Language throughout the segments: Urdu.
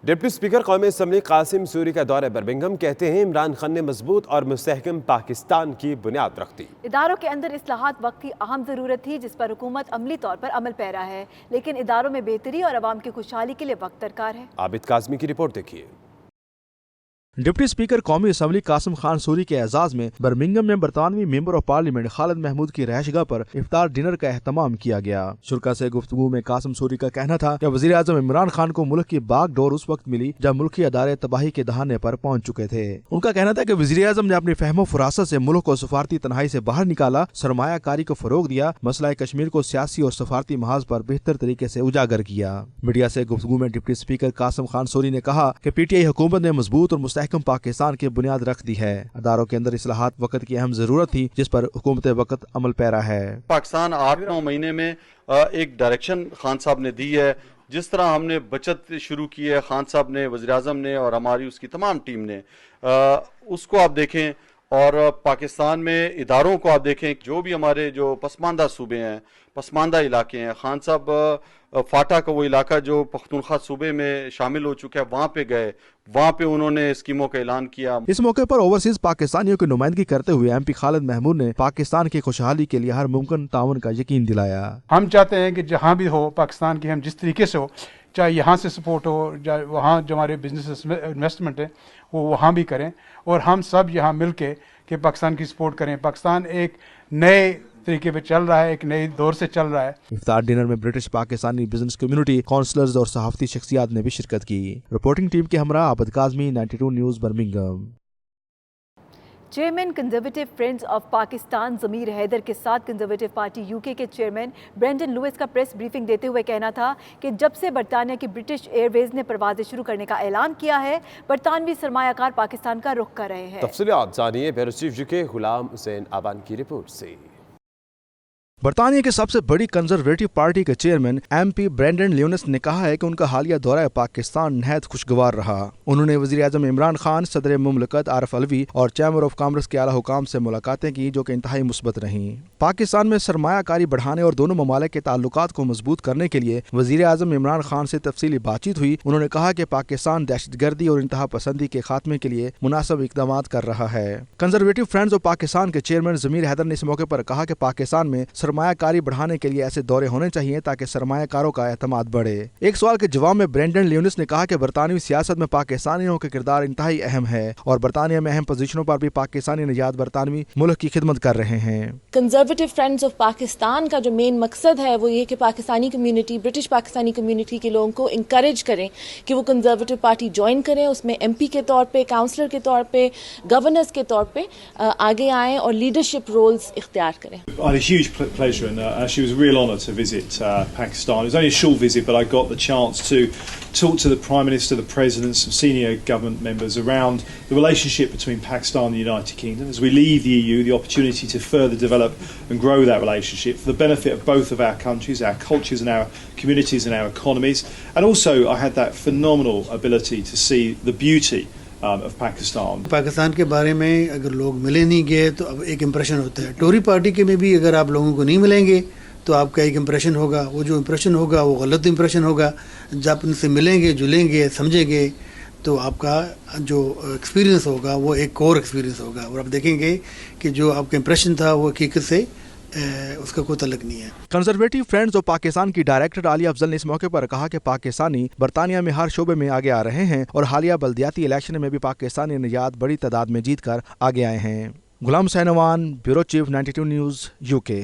ڈپٹی اسپیکر قومی اسمبلی قاسم سوری کا دورہ برمنگھم، کہتے ہیں عمران خان نے مضبوط اور مستحکم پاکستان کی بنیاد رکھ دی۔ اداروں کے اندر اصلاحات وقت کی اہم ضرورت تھی جس پر حکومت عملی طور پر عمل پیرا ہے، لیکن اداروں میں بہتری اور عوام کی خوشحالی کے لیے وقت درکار ہے۔ عابد کاظمی کی رپورٹ دیکھیے۔ ڈپٹی اسپیکر قومی اسمبلی قاسم خان سوری کے اعزاز میں برمنگھم میں برطانوی ممبر آف پارلیمنٹ خالد محمود کی رہائش گاہ پر افطار ڈنر کا اہتمام کیا گیا۔ شرکا سے گفتگو میں قاسم سوری کا کہنا تھا کہ وزیر اعظم عمران خان کو ملک کی باغ ڈور اس وقت ملی جب ملکی ادارے تباہی کے دہانے پر پہنچ چکے تھے۔ ان کا کہنا تھا کہ وزیر اعظم نے اپنی فہم و فراست سے ملک کو سفارتی تنہائی سے باہر نکالا، سرمایہ کاری کو فروغ دیا، مسئلہ کشمیر کو سیاسی اور سفارتی محاذ پر بہتر طریقے سے اجاگر کیا۔ میڈیا سے گفتگو میں deputy speaker Qasim Khan sorry نے کہا کہ پی ٹی آئی حکومت نے مضبوط اور مستحکم پاکستان کی بنیاد رکھ دی ہے۔ اداروں کے اندر اصلاحات وقت کی اہم ضرورت تھی جس پر حکومت وقت عمل پیرا ہے۔ پاکستان 8-9 مہینے میں ایک ڈائریکشن خان صاحب نے دی ہے، جس طرح ہم نے بچت شروع کی ہے، خان صاحب نے، وزیر اعظم نے اور ہماری اس کی تمام ٹیم نے، اس کو آپ دیکھیں، اور پاکستان میں اداروں کو آپ دیکھیں، جو بھی ہمارے جو پسماندہ صوبے ہیں، پسماندہ علاقے ہیں، خان صاحب فاٹا کا وہ علاقہ جو پختونخوا صوبے میں شامل ہو چکا ہے، وہاں پہ گئے، وہاں پہ انہوں نے اسکیموں کا اعلان کیا۔ اس موقع پر اوورسیز پاکستانیوں کی نمائندگی کرتے ہوئے ایم پی خالد محمود نے پاکستان کی خوشحالی کے لیے ہر ممکن تعاون کا یقین دلایا۔ ہم چاہتے ہیں کہ جہاں بھی ہو پاکستان کی، ہم جس طریقے سے ہو، چاہے یہاں سے سپورٹ ہو، چاہے وہاں جو ہمارے بزنس انویسٹمنٹ ہے وہ وہاں بھی کریں، اور ہم سب یہاں مل کے کہ پاکستان کی سپورٹ کریں۔ پاکستان ایک نئے طریقے پہ چل رہا ہے، ایک نئے دور سے چل رہا ہے۔ افطار ڈنر میں British Pakistani business community, councillors اور صحافتی شخصیات نے بھی شرکت کی۔ رپورٹنگ ٹیم کے ہمراہ Abid Kazmi, 92 news Birmingham. Chairman conservative friends of Pakistan Zameer Haider کے ساتھ conservative party U K chairman Brandon Lewis کا پریس بریفنگ دیتے ہوئے کہنا تھا کہ جب سے برطانیہ کی برٹش ایئر ویز نے پروازیں شروع کرنے کا اعلان کیا ہے، برطانوی سرمایہ کار پاکستان کا رخ کر رہے ہیں۔ تفصیلات جانیے بیورو چیف یو کے غلام حسین آبان کی رپورٹ سے۔ برطانیہ کی سب سے بڑی کنزرویٹو پارٹی کے chairman M P Brandon Lewis نے کہا ہے کہ ان کا حالیہ دورہ پاکستان نہایت خوشگوار رہا۔ انہوں نے وزیر اعظم عمران خان، صدر مملکت عارف علوی اور چیمبر آف کامرس کے اعلیٰ حکام سے ملاقاتیں کی جو کہ انتہائی مثبت رہیں۔ پاکستان میں سرمایہ کاری بڑھانے اور دونوں ممالک کے تعلقات کو مضبوط کرنے کے لیے وزیر اعظم عمران خان سے تفصیلی بات چیت ہوئی۔ انہوں نے کہا کہ پاکستان دہشت گردی اور انتہا پسندی کے خاتمے کے لیے مناسب اقدامات کر رہا ہے۔ کنزرویٹو فرینڈز آف پاکستان کے چیئرمین ضمیر حیدر نے اس موقع پر کہا کہ پاکستان میں سرمایہ کاری بڑھانے کے لیے ایسے دورے ہونے چاہیے تاکہ سرمایہ کاروں کا اعتماد بڑھے۔ ایک سوال کے جواب میں برینڈن لیونس نے کہا کہ برطانوی سیاست میں پاکستانیوں کا کردار انتہائی اہم ہے اور برطانیہ میں اہم پوزیشنوں پر بھی پاکستانی نژاد برطانوی ملک کی خدمت کر رہے ہیں۔ کنزرویٹو فرینڈز آف پاکستان کا جو مین مقصد ہے وہ یہ کہ Pakistani community, British Pakistani community کے لوگوں کو انکریج کریں کہ وہ کنزرویٹو پارٹی جوائن کریں، اس میں ایم پی کے طور پہ، کاؤنسلر کے طور پہ، گورنرز کے طور پہ آگے آئیں اور لیڈرشپ رولز اختیار کریں۔ I had a huge pleasure and actually it was a real honour to visit Pakistan. It was only a short visit, but I got the chance to talk to the Prime Minister, the President, some senior government members around the relationship between Pakistan and the United Kingdom. As we leave the EU, the opportunity to further develop and grow that relationship for the benefit of both of our countries, our cultures and our communities and our economies. And also I had that phenomenal ability to see the beauty of Pakistan. Pakistan کے بارے میں اگر لوگ ملے نہیں گئے تو اب ایک امپریشن ہوتا ہے۔ ٹوری پارٹی کے میں بھی اگر آپ لوگوں کو نہیں ملیں گے تو آپ کا ایک امپریشن ہوگا، وہ جو امپریشن ہوگا وہ غلط امپریشن ہوگا۔ جب ان سے ملیں گے، جلیں گے، سمجھیں گے تو آپ کا جو ایکسپیرینس ہوگا وہ ایک کور ایکسپیرینس ہوگا، اور آپ دیکھیں گے کہ جو آپ کا امپریشن تھا وہ حقیقت سے اس کا کوئی تعلق نہیں ہے۔ کنزرویٹو فرینڈز آف پاکستان کی ڈائریکٹر عالیہ افضل نے اس موقع پر کہا کہ پاکستانی برطانیہ میں ہر شعبے میں آگے آ رہے ہیں اور حالیہ بلدیاتی الیکشن میں بھی پاکستانی نژاد بڑی تعداد میں جیت کر آگے آئے ہیں۔ Ghulam Hussain Awan, bureau chief, 92 news U K.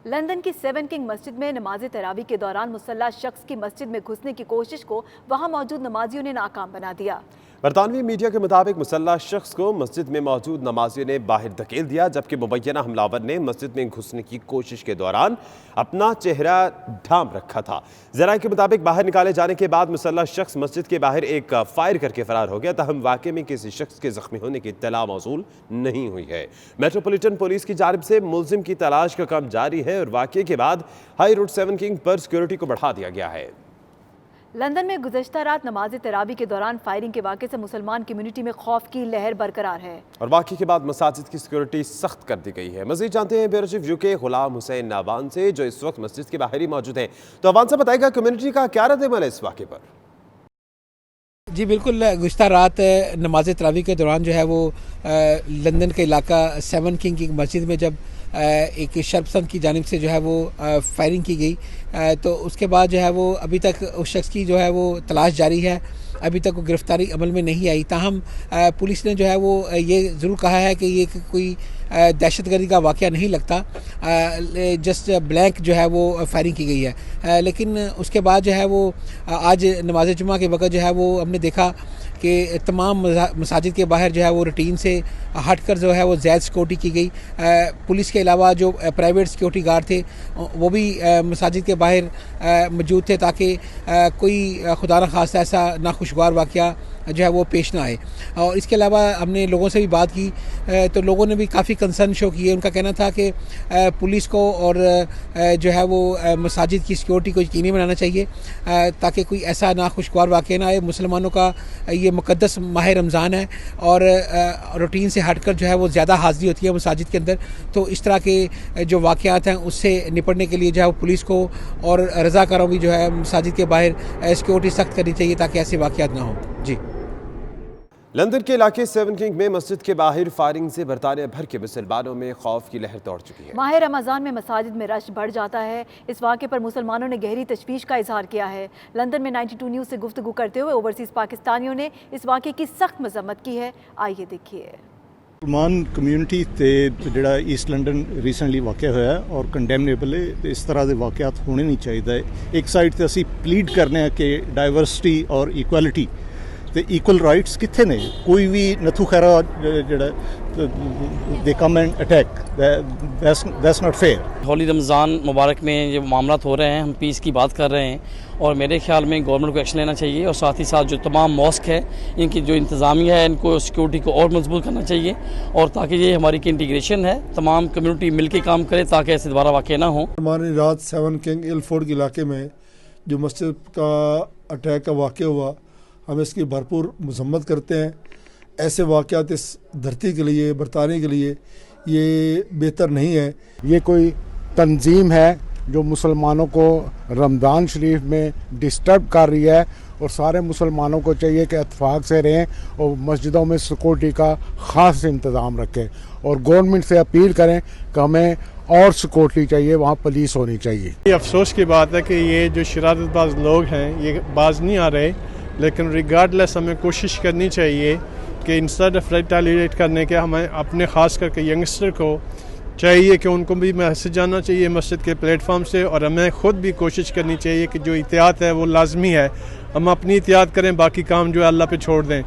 London کی سیون کنگ مسجد میں نماز تراویح کے دوران مسلح شخص کی مسجد میں گھسنے کی کوشش کو وہاں موجود نمازیوں نے ناکام بنا دیا۔ برطانوی میڈیا کے مطابق مسلح شخص کو مسجد میں موجود نمازیوں نے باہر دھکیل دیا، جبکہ مبینہ حملہ نے مسجد میں گھسنے کی کوشش کے دوران اپنا چہرہ ڈھانپ رکھا تھا۔ ذرائع کے مطابق باہر نکالے جانے کے بعد مسلح شخص مسجد کے باہر ایک فائر کر کے فرار ہو گیا، تاہم واقعے میں کسی شخص کے زخمی ہونے کی اطلاع موصول نہیں ہوئی ہے۔ میٹروپولیٹن پولیس کی جانب سے ملزم کی تلاش کا کام جاری ہے اور واقعے کے بعد ہائی روڈ سیون کنگ پر سیکورٹی کو بڑھا دیا گیا ہے۔ لندن میں گزشتہ رات نماز تراویح کے دوران فائرنگ کے واقعے سے مسلمان کمیونٹی میں خوف کی لہر برقرار ہے اور واقعے کے بعد مساجد کی سیکورٹی سخت کر دی گئی ہے۔ مزید جانتے ہیں بیورو چیف یو کے غلام حسین نابان سے، جو اس وقت مسجد کے باہر ہی موجود ہیں۔ تو عوان سے بتائے گا کمیونٹی کا کیا رد عمل ہے اس واقعے پر؟ جی بالکل، گزشتہ رات نماز تراویح کے دوران جو ہے وہ لندن کے علاقہ سیون کنگ کی مسجد میں جب ایک شرپسند کی جانب سے جو ہے وہ فائرنگ کی گئی، تو اس کے بعد جو ہے وہ ابھی تک اس شخص کی جو ہے وہ تلاش جاری ہے، ابھی تک وہ گرفتاری عمل میں نہیں آئی۔ تاہم پولیس نے جو ہے وہ یہ ضرور کہا ہے کہ یہ کوئی دہشت گردی کا واقعہ نہیں لگتا، جسٹ بلینک جو ہے وہ فائرنگ کی گئی ہے۔ لیکن اس کے بعد جو ہے وہ آج نماز جمعہ کے وقت جو ہے وہ ہم نے دیکھا کہ تمام مساجد کے باہر جو ہے وہ روٹین سے ہٹ کر جو ہے وہ زیادہ سیکورٹی کی گئی۔ پولیس کے علاوہ جو پرائیویٹ سیکورٹی گارڈ تھے وہ بھی مساجد کے باہر موجود تھے تاکہ کوئی خدا نخواستہ ایسا ناخوشگوار واقعہ جو ہے وہ پیش نہ آئے۔ اور اس کے علاوہ ہم نے لوگوں سے بھی بات کی تو لوگوں نے بھی کافی کنسرن شو کی ہے۔ ان کا کہنا تھا کہ پولیس کو اور جو ہے وہ مساجد کی سیکورٹی کو یقینی بنانا چاہیے تاکہ کوئی ایسا ناخوشگوار واقعہ نہ آئے۔ مسلمانوں کا یہ مقدس ماہ رمضان ہے اور روٹین سے ہٹ کر جو ہے وہ زیادہ حاضری ہوتی ہے مساجد کے اندر، تو اس طرح کے جو واقعات ہیں اس سے نپٹنے کے لیے جو ہے وہ پولیس کو اور رضاکاروں بھی جو ہے مساجد کے باہر سیکورٹی سخت کرنی چاہیے تاکہ ایسے واقعات نہ ہوں۔ جی، لندن کے علاقے سیون کنگ میں مسجد کے باہر فائرنگ سے برطانیہ بھر کے مسلمانوں میں خوف کی لہر دوڑ چکی ہے۔ ماہ رمضان میں مساجد میں رش بڑھ جاتا ہے۔ اس واقعے پر مسلمانوں نے گہری تشویش کا اظہار کیا ہے۔ لندن میں 92 نیوز سے گفتگو کرتے ہوئے اوورسیز پاکستانیوں نے اس واقعے کی سخت مذمت کی ہے۔ آئیے دیکھیے۔ مسلمان کمیونٹی تے جڑا ایسٹ لنڈن ریسنٹلی واقع ہوا ہے اور کنڈیمنیبل ہے، اس طرح دے واقعات ہونے نہیں چاہیے۔ ایک سائڈ تے اسی پلیڈ کرنے ہیں کہ ڈائیورسٹی اور ایکویلٹی تے ایکول رائٹس کتنے نے، کوئی بھی نتھو خیرا جڑا دے come and attack, that's not fair. Holy Ramzan مبارک میں یہ معاملات ہو رہے ہیں، ہم پیس کی بات کر رہے ہیں اور میرے خیال میں گورنمنٹ کو ایکشن لینا چاہیے اور ساتھ ہی ساتھ جو تمام ماسک ہے ان کی جو انتظامیہ ہے ان کو سیکورٹی کو اور مضبوط کرنا چاہیے اور تاکہ یہ ہماری کی انٹیگریشن ہے، تمام کمیونٹی مل کے کام کرے تاکہ ایسے دوبارہ واقع نہ ہوں۔ ہماری رات سیون کنگ ایلفورڈ کے علاقے میں جو مسجد کا اٹیک کا واقعہ ہوا، ہم اس کی بھرپور مذمت کرتے ہیں۔ ایسے واقعات اس دھرتی کے لیے، برطانیہ کے لیے یہ بہتر نہیں ہے۔ یہ کوئی تنظیم ہے جو مسلمانوں کو رمضان شریف میں ڈسٹرب کر رہی ہے اور سارے مسلمانوں کو چاہیے کہ اتفاق سے رہیں اور مسجدوں میں سیکورٹی کا خاص انتظام رکھیں اور گورنمنٹ سے اپیل کریں کہ ہمیں اور سیکورٹی چاہیے، وہاں پولیس ہونی چاہیے۔ یہ افسوس کی بات ہے کہ یہ جو شرارت باز لوگ ہیں یہ باز نہیں آ رہے، لیکن ریگارڈلیس ہمیں کوشش کرنی چاہیے کہ انسٹیڈ آف ریٹیلیٹ کرنے کے ہمیں اپنے خاص کر کے ینگسٹر کو چاہیے کہ ان کو بھی میسج جانا چاہیے مسجد کے پلیٹ فارم سے، اور ہمیں خود بھی کوشش کرنی چاہیے کہ جو احتیاط ہے وہ لازمی ہے، ہم اپنی احتیاط کریں، باقی کام جو ہے اللہ پہ چھوڑ دیں۔